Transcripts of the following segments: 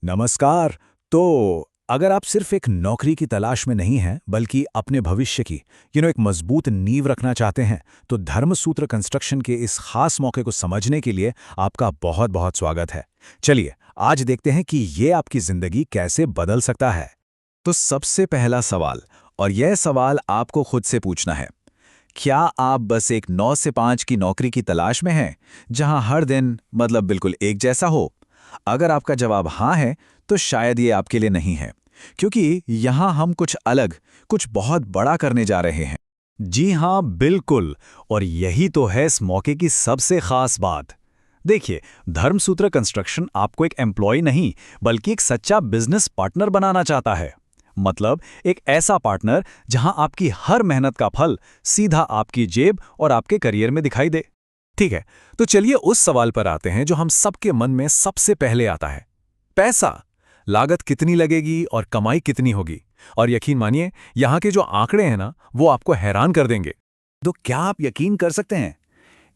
नमस्कार। तो अगर आप सिर्फ एक नौकरी की तलाश में नहीं हैं बल्कि अपने भविष्य की एक मजबूत नींव रखना चाहते हैं, तो धर्मसूत्र कंस्ट्रक्शन के इस खास मौके को समझने के लिए आपका बहुत बहुत स्वागत है। चलिए आज देखते हैं कि ये आपकी जिंदगी कैसे बदल सकता है। तो सबसे पहला सवाल, और यह सवाल आपको खुद से पूछना है, क्या आप बस एक 9 से 5 की नौकरी की तलाश में हैं जहां हर दिन बिल्कुल एक जैसा हो? अगर आपका जवाब हाँ है तो शायद ये आपके लिए नहीं है, क्योंकि यहां हम कुछ अलग, कुछ बहुत बड़ा करने जा रहे हैं। जी हाँ, बिल्कुल। और यही तो है इस मौके की सबसे खास बात। देखिए, धर्मसूत्र कंस्ट्रक्शन आपको एक एम्प्लॉय नहीं बल्कि एक सच्चा बिजनेस पार्टनर बनाना चाहता है। मतलब एक ऐसा पार्टनर जहां आपकी हर मेहनत का फल सीधा आपकी जेब और आपके करियर में दिखाई दे। ठीक है, तो चलिए उस सवाल पर आते हैं जो हम सबके मन में सबसे पहले आता है। पैसा। लागत कितनी लगेगी और कमाई कितनी होगी? और यकीन मानिए, यहाँ के जो आंकड़े हैं ना, वो आपको हैरान कर देंगे। तो क्या आप यकीन कर सकते हैं,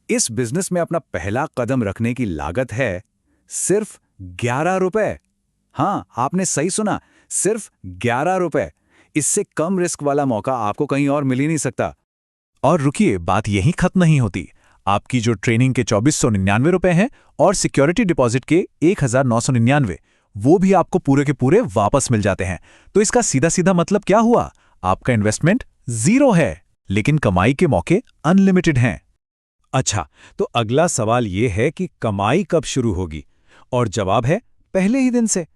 इस बिजनेस में अपना पहला कदम रखने की लागत है सिर्फ 11 रुपए। हाँ, आपने सही सुना, सिर्फ 11 रुपए। इससे कम रिस्क वाला मौका आपको कहीं और मिल ही नहीं सकता। और रुकिए, बात यहीं खत्म नहीं होती। आपकी जो ट्रेनिंग के 2499 रुपए हैं और सिक्योरिटी डिपॉजिट के 1999, वो भी आपको पूरे के पूरे वापस मिल जाते हैं। तो इसका सीधा सीधा मतलब क्या हुआ? आपका इन्वेस्टमेंट जीरो है, लेकिन कमाई के मौके अनलिमिटेड हैं। अच्छा, तो अगला सवाल ये है कि कमाई कब शुरू होगी? और जवाब है पहले ही दिन से।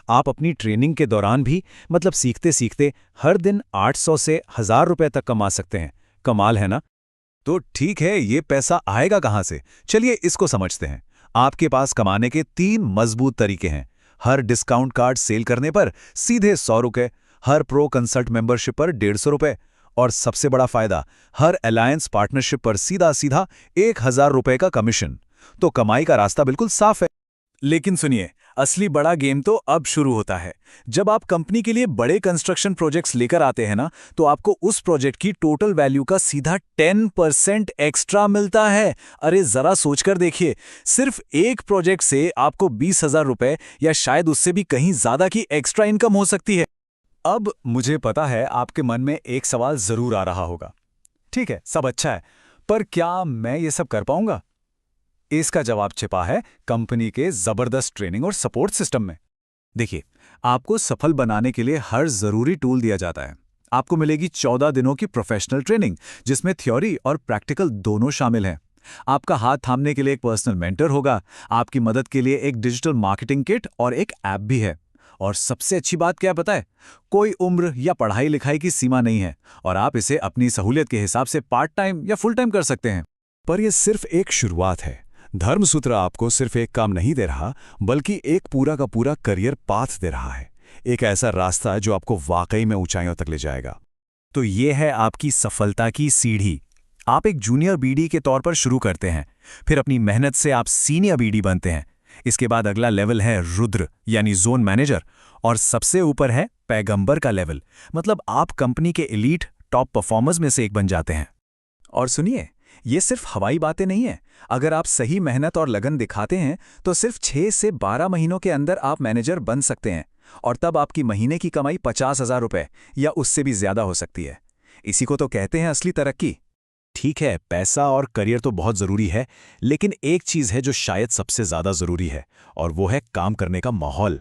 आप अपनी ट्रेनिंग के दौरान भी सीखते सीखते हर दिन 800 से 1000 रुपए तक कमा सकते हैं। कमाल है ना? तो ठीक है, ये पैसा आएगा कहां से? चलिए इसको समझते हैं। आपके पास कमाने के 3 मजबूत तरीके हैं। हर डिस्काउंट कार्ड सेल करने पर सीधे 100 रुपए, हर प्रो कंसल्ट मेंबरशिप पर 150 रुपए, और सबसे बड़ा फायदा, हर अलायंस पार्टनरशिप पर सीधा सीधा 1000 रुपए का कमीशन। तो कमाई का रास्ता बिल्कुल साफ है। लेकिन सुनिए, असली बड़ा गेम तो अब शुरू होता है। जब आप कंपनी के लिए बड़े कंस्ट्रक्शन प्रोजेक्ट्स लेकर आते हैं ना, तो आपको उस प्रोजेक्ट की टोटल वैल्यू का सीधा 10% एक्स्ट्रा मिलता है। अरे जरा सोचकर देखिए, सिर्फ एक प्रोजेक्ट से आपको 20,000 रुपए या शायद उससे भी कहीं ज्यादा की एक्स्ट्रा इनकम हो सकती है। अब मुझे पता है आपके मन में एक सवाल जरूर आ रहा होगा, ठीक है, सब अच्छा है, पर क्या मैं ये सब कर पाऊंगा? इसका जवाब छिपा है कंपनी के जबरदस्त ट्रेनिंग और सपोर्ट सिस्टम में। देखिए, आपको सफल बनाने के लिए हर जरूरी टूल दिया जाता है। आपको मिलेगी 14 दिनों की प्रोफेशनल ट्रेनिंग, जिसमें थ्योरी और प्रैक्टिकल दोनों शामिल हैं। आपका हाथ थामने के लिए एक पर्सनल मेंटर होगा। आपकी मदद के लिए एक डिजिटल मार्केटिंग किट और एक ऐप भी है। और सबसे अच्छी बात क्या पता है? कोई उम्र या पढ़ाई लिखाई की सीमा नहीं है, और आप इसे अपनी सहूलियत के हिसाब से पार्ट टाइम या फुल टाइम कर सकते हैं। पर यह सिर्फ एक शुरुआत है। धर्मसूत्र आपको सिर्फ एक काम नहीं दे रहा, बल्कि एक पूरा का पूरा करियर पाथ दे रहा है। एक ऐसा रास्ता जो आपको वाकई में ऊंचाइयों तक ले जाएगा। तो ये है आपकी सफलता की सीढ़ी। आप एक जूनियर बीडी के तौर पर शुरू करते हैं, फिर अपनी मेहनत से आप सीनियर बीडी बनते हैं। इसके बाद अगला लेवल है रुद्र यानी जोन मैनेजर, और सबसे ऊपर है पैगंबर का लेवल। आप कंपनी के एलीट टॉप परफॉर्मर्स में से एक बन जाते हैं। और सुनिए, ये सिर्फ हवाई बातें नहीं है। अगर आप सही मेहनत और लगन दिखाते हैं तो सिर्फ 6 से 12 महीनों के अंदर आप मैनेजर बन सकते हैं, और तब आपकी महीने की कमाई 50,000 रुपए या उससे भी ज्यादा हो सकती है। इसी को तो कहते हैं असली तरक्की। ठीक है, पैसा और करियर तो बहुत जरूरी है, लेकिन एक चीज है जो शायद सबसे ज्यादा जरूरी है, और वो है काम करने का माहौल।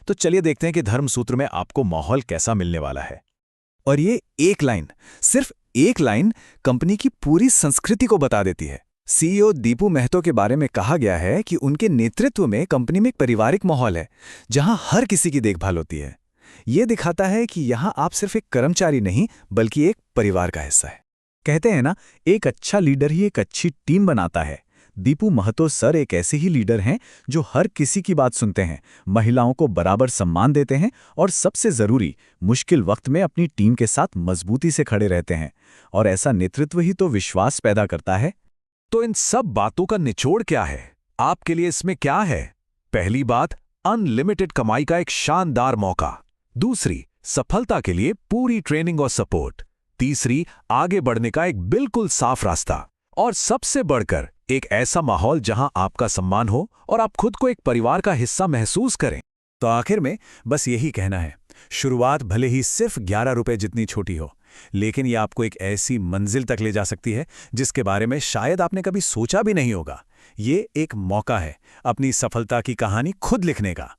तो चलिए देखते हैं कि धर्मसूत्र में आपको माहौल कैसा मिलने वाला है। और ये एक लाइन, सिर्फ एक लाइन, कंपनी की पूरी संस्कृति को बता देती है। सीईओ दीपू महतो के बारे में कहा गया है कि उनके नेतृत्व में कंपनी में एक पारिवारिक माहौल है, जहां हर किसी की देखभाल होती है। यह दिखाता है कि यहां आप सिर्फ एक कर्मचारी नहीं, बल्कि एक परिवार का हिस्सा है। कहते हैं ना, एक अच्छा लीडर ही एक अच्छी टीम बनाता है। दीपू महतो सर एक ऐसे ही लीडर हैं जो हर किसी की बात सुनते हैं, महिलाओं को बराबर सम्मान देते हैं, और सबसे जरूरी, मुश्किल वक्त में अपनी टीम के साथ मजबूती से खड़े रहते हैं। और ऐसा नेतृत्व ही तो विश्वास पैदा करता है। तो इन सब बातों का निचोड़ क्या है? आपके लिए इसमें क्या है? पहली बात, अनलिमिटेड कमाई का एक शानदार मौका। दूसरी, सफलता के लिए पूरी ट्रेनिंग और सपोर्ट। तीसरी, आगे बढ़ने का एक बिल्कुल साफ रास्ता। और सबसे बढ़कर एक ऐसा माहौल जहां आपका सम्मान हो और आप खुद को एक परिवार का हिस्सा महसूस करें। तो आखिर में बस यही कहना है, शुरुआत भले ही सिर्फ 11 रुपए जितनी छोटी हो, लेकिन ये आपको एक ऐसी मंजिल तक ले जा सकती है जिसके बारे में शायद आपने कभी सोचा भी नहीं होगा। ये एक मौका है अपनी सफलता की कहानी खुद लिखने का।